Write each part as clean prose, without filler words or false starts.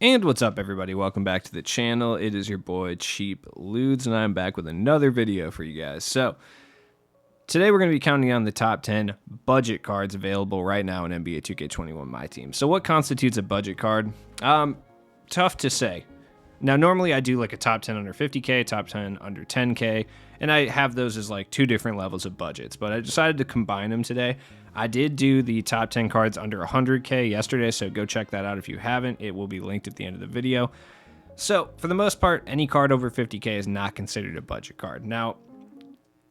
And what's up, everybody? Welcome back to the channel. It is your boy Cheap Ludes, and I'm back with another video for you guys. So today we're going to be counting down the top 10 budget cards available right now in NBA 2K21 My Team. So what constitutes a budget card? Tough to say. Now, normally I do like a top 10 under 50K, top 10 under 10K, and I have those as like two different levels of budgets, but I decided to combine them today. I did do the top 10 cards under 100K yesterday, so go check that out if you haven't. It will be linked at the end of the video. So, for the most part, any card over 50K is not considered a budget card. Now,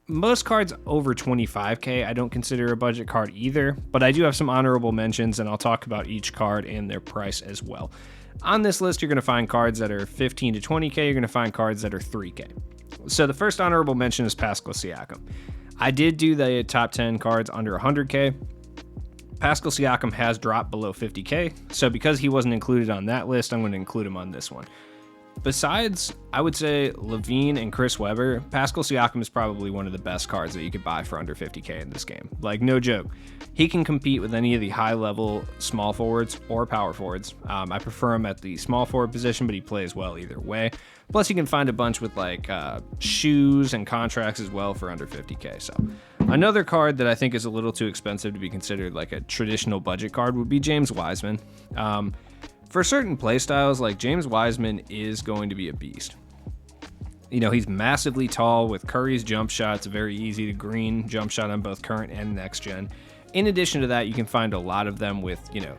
most cards over 25K I don't consider a budget card either, but I do have some honorable mentions, and I'll talk about each card and their price as well. On this list, you're going to find cards that are 15 to 20K. You're going to find cards that are 3K. So the first honorable mention is Pascal Siakam. I did do the top 10 cards under 100K. Pascal Siakam has dropped below 50K, so because he wasn't included on that list, I'm going to include him on this one. Besides, I would say Levine and Chris Webber, Pascal Siakam is probably one of the best cards that you could buy for under 50K in this game. Like, no joke. He can compete with any of the high-level small forwards or power forwards. I prefer him at the small forward position, but he plays well either way. Plus, you can find a bunch with, like, shoes and contracts as well for under 50K. So, another card that I think is a little too expensive to be considered, like, a traditional budget card would be James Wiseman. For certain playstyles, like James Wiseman is going to be a beast. You know, he's massively tall with Curry's jump shot. It's a very easy to green jump shot on both current and next gen. In addition to that, you can find a lot of them with, you know,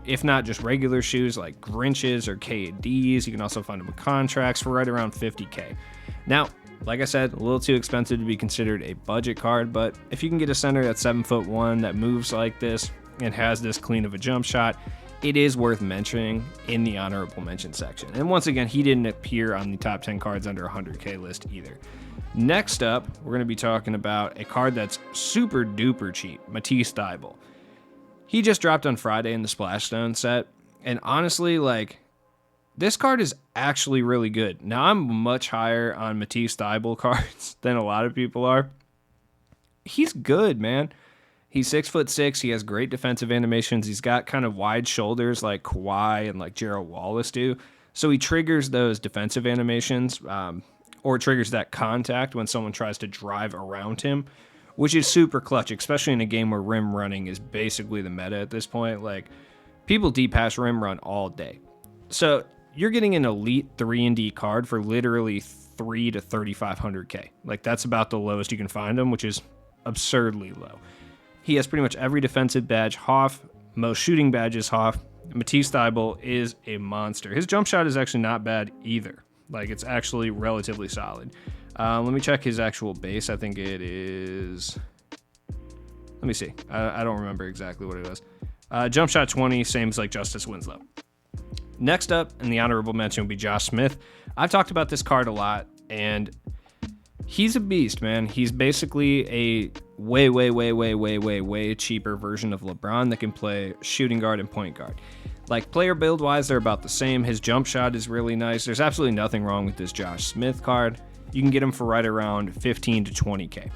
if not just regular shoes like Grinches or KDs, you can also find them with contracts for right around 50K. Now, like I said, a little too expensive to be considered a budget card, but if you can get a center that's 7'1" that moves like this and has this clean of a jump shot, it is worth mentioning in the honorable mention section. And once again, he didn't appear on the top 10 cards under 100K list either. Next up, we're going to be talking about a card that's super duper cheap, Matisse Thybulle. He just dropped on Friday in the Splashstone set, and honestly, like, this card is actually really good. Now, I'm much higher on Matisse Thybulle cards than a lot of people are. He's good, man. He's 6'6". He has great defensive animations. He's got kind of wide shoulders like Kawhi and like Gerald Wallace do. So he triggers those defensive animations or triggers that contact when someone tries to drive around him, which is super clutch, especially in a game where rim running is basically the meta at this point. Like, people D-pass rim run all day. So you're getting an elite 3-and-D card for literally 3 to 3,500K. Like, that's about the lowest you can find him, which is absurdly low. He has pretty much every defensive badge Hoff, most shooting badges Hoff. Matisse Thybulle is a monster. His jump shot is actually not bad either. Like, it's actually relatively solid. Let me check his actual base. I think it is... Let me see. I don't remember exactly what it was. Jump shot 20, same as like Justice Winslow. Next up, in the honorable mention, would be Josh Smith. I've talked about this card a lot, and he's a beast, man. He's basically a way cheaper version of LeBron that can play shooting guard and point guard. Like, player build wise, they're about the same. His jump shot is really nice. There's absolutely nothing wrong with this Josh Smith card. You can get him for right around 15 to 20K,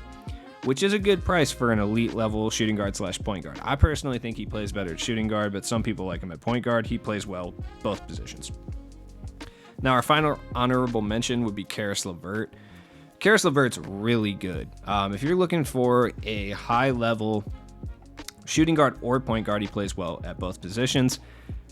which is a good price for an elite level shooting guard / point guard. I personally think he plays better at shooting guard, but some people like him at point guard. He plays well both positions. Now, our final honorable mention would be Caris LeVert. Caris LeVert's really good. If you're looking for a high-level shooting guard or point guard, he plays well at both positions.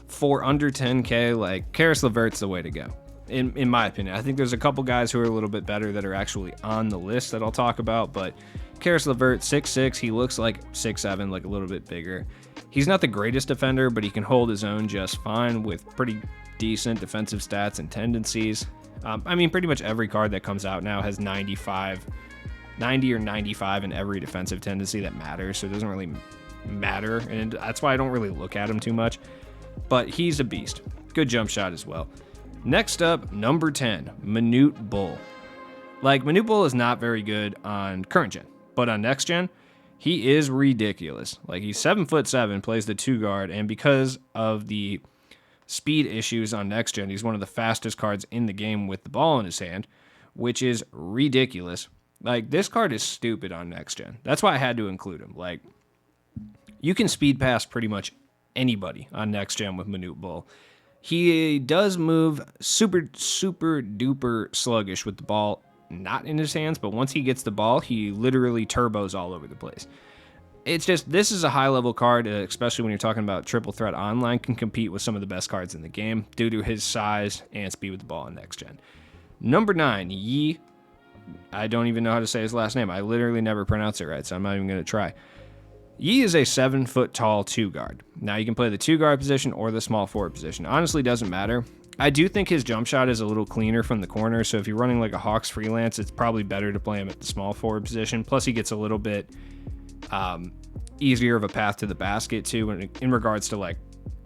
For under 10K, like, Caris LeVert's the way to go, in my opinion. I think there's a couple guys who are a little bit better that are actually on the list that I'll talk about, but Caris LeVert, 6'6", he looks like 6'7", like a little bit bigger. He's not the greatest defender, but he can hold his own just fine with pretty decent defensive stats and tendencies. I mean, pretty much every card that comes out now has 90 or 95 in every defensive tendency that matters, so it doesn't really matter, and that's why I don't really look at him too much. But he's a beast. Good jump shot as well. Next up, number 10, Manute Bol. Like, Manute Bol is not very good on current gen, but on next gen, he is ridiculous. Like, he's 7'7", plays the 2 guard, and because of the speed issues on next gen, he's one of the fastest cards in the game with the ball in his hand, which is ridiculous. Like, this card is stupid on next gen. That's why I had to include him. Like, you can speed pass pretty much anybody on next gen with Manute Bol. He does move super duper sluggish with the ball not in his hands, but once he gets the ball, he literally turbos all over the place. It's just, this is a high-level card, especially when you're talking about triple threat online, can compete with some of the best cards in the game due to his size and speed with the ball in next gen. Number 9, Yi. I don't even know how to say his last name. I literally never pronounce it right, so I'm not even going to try. Yi is a 7-foot-tall 2-guard. Now, you can play the 2-guard position or the small forward position. Honestly, doesn't matter. I do think his jump shot is a little cleaner from the corner, so if you're running like a Hawks freelance, it's probably better to play him at the small forward position. Plus, he gets a little bit easier of a path to the basket, too, in regards to like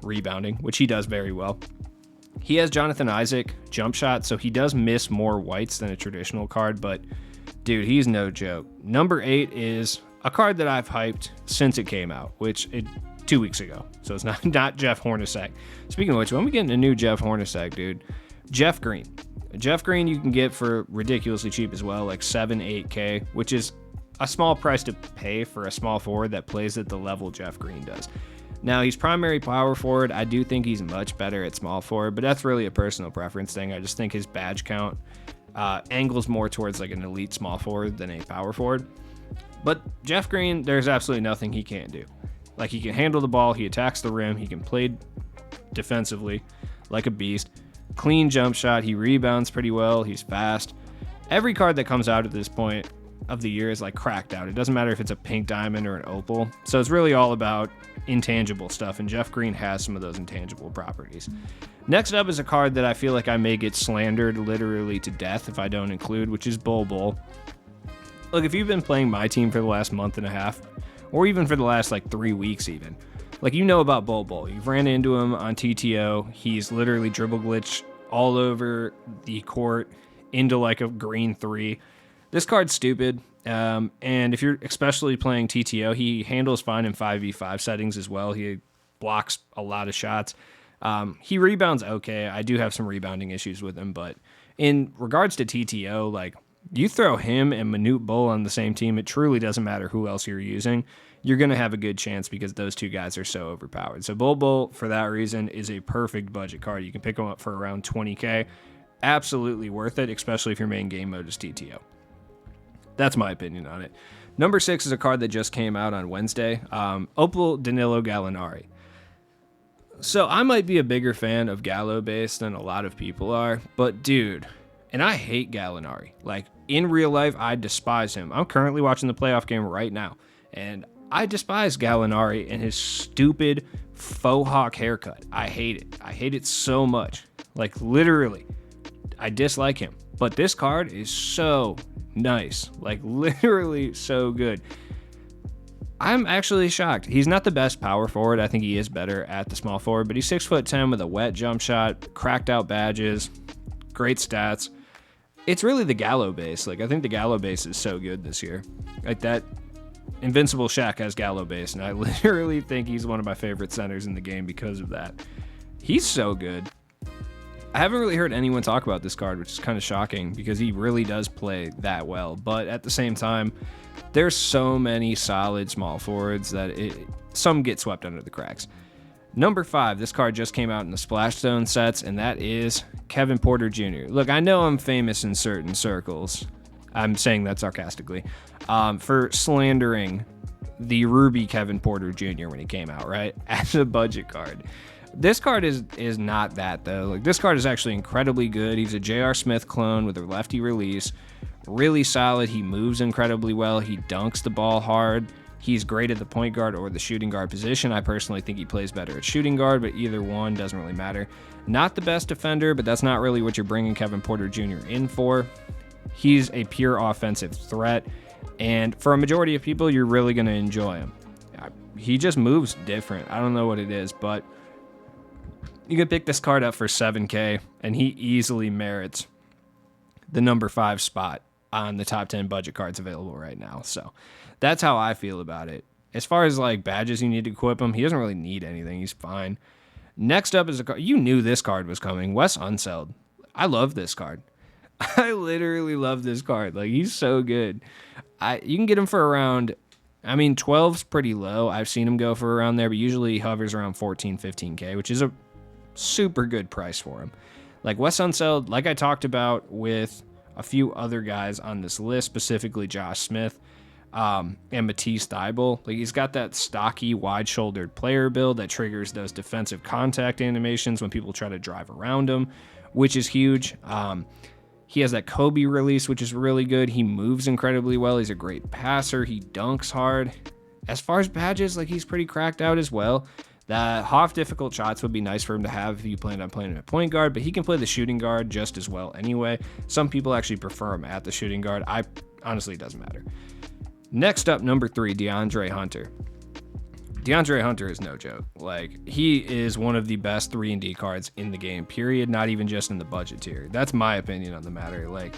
rebounding, which he does very well. He has Jonathan Isaac jump shot, so he does miss more whites than a traditional card, but dude, he's no joke. Number 8 is a card that I've hyped since it came out, 2 weeks ago. So it's not Jeff Hornacek. Speaking of which, when we getting a new Jeff Hornacek, dude? Jeff Green. Jeff Green you can get for ridiculously cheap as well, like 7-8K, which is a small price to pay for a small forward that plays at the level Jeff Green does. Now, he's primary power forward. I do think he's much better at small forward, but that's really a personal preference thing. I just think his badge count angles more towards like an elite small forward than a power forward. But Jeff Green, there's absolutely nothing he can't do. Like, he can handle the ball, he attacks the rim, he can play defensively like a beast. Clean jump shot, he rebounds pretty well, he's fast. Every card that comes out at this point of the year is like cracked out. It doesn't matter if it's a pink diamond or an opal. So it's really all about intangible stuff, and Jeff Green has some of those intangible properties. Next up is a card that I feel like I may get slandered literally to death if I don't include, which is Bol Bol. Look, if you've been playing my team for the last month and a half, or even for the last like 3 weeks even, like, you know about Bol Bol. You've ran into him on TTO. He's literally dribble glitch all over the court into like a green 3. This card's stupid, and if you're especially playing TTO, he handles fine in 5v5 settings as well. He blocks a lot of shots. He rebounds okay. I do have some rebounding issues with him, but in regards to TTO, like, you throw him and Manute Bol on the same team, it truly doesn't matter who else you're using. You're going to have a good chance because those two guys are so overpowered. So Bol Bol, for that reason, is a perfect budget card. You can pick him up for around 20K. Absolutely worth it, especially if your main game mode is TTO. That's my opinion on it. Number 6 is a card that just came out on Wednesday. Opal Danilo Galinari. So I might be a bigger fan of Gallo base than a lot of people are, but dude, and I hate Galinari. Like, in real life, I despise him. I'm currently watching the playoff game right now, and I despise Galinari and his stupid faux hawk haircut. I hate it. I hate it so much. Like, literally, I dislike him. But this card is so nice. Like, literally so good. I'm actually shocked. He's not the best power forward. I think he is better at the small forward, but he's 6'10" with a wet jump shot, cracked out badges, great stats. It's really the Gallo base. Like, I think the Gallo base is so good this year. Like, that Invincible Shaq has Gallo base, and I literally think he's one of my favorite centers in the game because of that. He's so good. I haven't really heard anyone talk about this card, which is kind of shocking because he really does play that well. But at the same time, there's so many solid small forwards that some get swept under the cracks. Number 5, this card just came out in the Splash Zone sets, and that is Kevin Porter Jr. Look, I know I'm famous in certain circles. I'm saying that sarcastically. For slandering the Ruby Kevin Porter Jr. when he came out, right? As a budget card. This card is not that, though. Like, this card is actually incredibly good. He's a J.R. Smith clone with a lefty release. Really solid. He moves incredibly well. He dunks the ball hard. He's great at the point guard or the shooting guard position. I personally think he plays better at shooting guard, but either one doesn't really matter. Not the best defender, but that's not really what you're bringing Kevin Porter Jr. in for. He's a pure offensive threat, and for a majority of people, you're really going to enjoy him. He just moves different. I don't know what it is, but you can pick this card up for 7K, and he easily merits the number 5 spot on the top 10 budget cards available right now. So that's how I feel about it. As far as like badges you need to equip him, he doesn't really need anything. He's fine. Next up is a card. You knew this card was coming. Wes Unseld. I love this card. I literally love this card. Like, he's so good. You can get him for around, 12's pretty low. I've seen him go for around there, but usually he hovers around 14, 15K, which is a super good price for him. Like Wes Unseld, like I talked about with a few other guys on this list, specifically Josh Smith and Matisse Thybulle. Like he's got that stocky, wide-shouldered player build that triggers those defensive contact animations when people try to drive around him, which is huge. He has that Kobe release, which is really good. He moves incredibly well. He's a great passer. He dunks hard. As far as badges, like he's pretty cracked out as well. The Hoff difficult shots would be nice for him to have if you planned on playing him at point guard, but he can play the shooting guard just as well anyway. Some people actually prefer him at the shooting guard. Honestly, it doesn't matter. Next up, number 3, DeAndre Hunter. DeAndre Hunter is no joke. Like, he is one of the best 3-and-D cards in the game, period, not even just in the budget tier. That's my opinion on the matter. Like,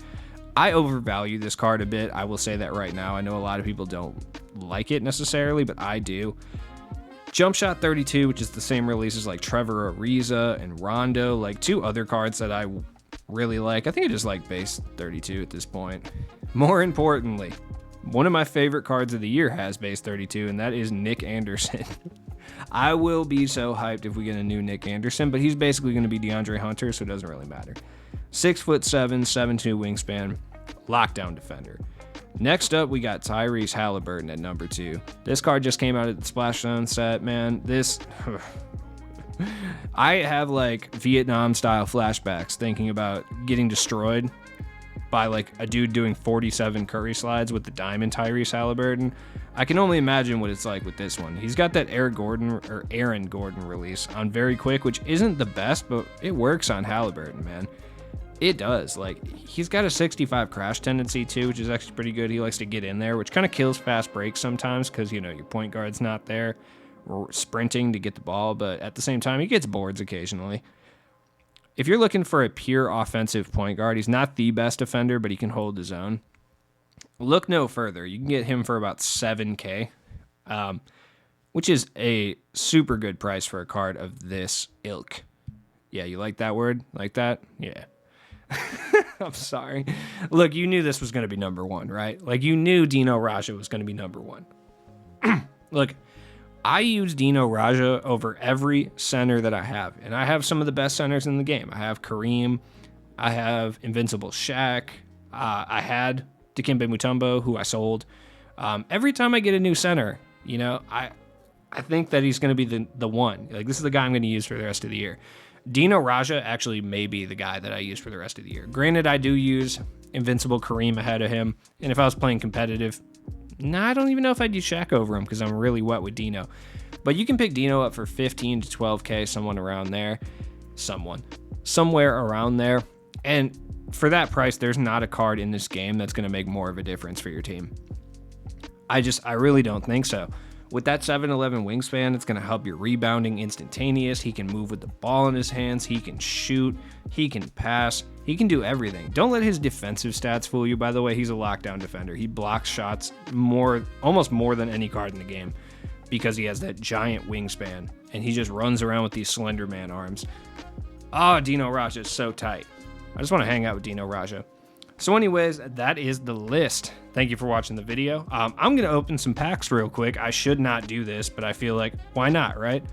I overvalue this card a bit. I will say that right now. I know a lot of people don't like it necessarily, but I do. Jump Shot 32, which is the same releases like Trevor Ariza and Rondo, like 2 other cards that I really like. I think I just like base 32 at this point. More importantly, one of my favorite cards of the year has base 32, and that is Nick Anderson. I will be so hyped if we get a new Nick Anderson, but he's basically going to be DeAndre Hunter, so it doesn't really matter. 6'7", 7'2" wingspan, lockdown defender. Next up, we got Tyrese Haliburton at number 2. This card just came out at the Splash Zone set, man. This... I have like Vietnam style flashbacks thinking about getting destroyed by like a dude doing 47 Curry slides with the diamond Tyrese Haliburton. I can only imagine what it's like with this one. He's got that Aaron Gordon release on very quick, which isn't the best, but it works on Haliburton, man. It does. Like, he's got a 65 crash tendency too, which is actually pretty good. He likes to get in there, which kind of kills fast breaks sometimes because, you know, your point guard's not there sprinting to get the ball, but at the same time, he gets boards occasionally. If you're looking for a pure offensive point guard, he's not the best defender, but he can hold his own. Look no further. You can get him for about $7K, which is a super good price for a card of this ilk. Yeah, you like that word? Like that? Yeah. I'm sorry. Look, you knew this was going to be number 1, right? Like, you knew Dino Raja was going to be number 1. Look, I use Dino Raja over every center that I have, and I have some of the best centers in the game. I have Kareem, I have Invincible Shaq, I had Dikembe Mutombo, who I sold. Every time I get a new center, you know, I think that he's going to be the one. Like, this is the guy I'm going to use for the rest of the year. Dino Raja actually may be the guy that I use for the rest of the year. Granted, I do use Invincible Kareem ahead of him, and if I was playing competitive, I don't even know if I'd use Shaq over him because I'm really wet with Dino. But you can pick Dino up for 15 to 12K, somewhere around there. And for that price, there's not a card in this game that's going to make more of a difference for your team. I really don't think so. With that 7'11" wingspan, it's going to help your rebounding instantaneous. He can move with the ball in his hands. He can shoot. He can pass. He can do everything. Don't let his defensive stats fool you, by the way. He's a lockdown defender. He blocks shots almost more than any card in the game because he has that giant wingspan, and he just runs around with these slender man arms. Oh, Dino Raja is so tight. I just want to hang out with Dino Raja. So anyways, that is the list. Thank you for watching the video. I'm going to open some packs real quick. I should not do this, but I feel like, why not, right?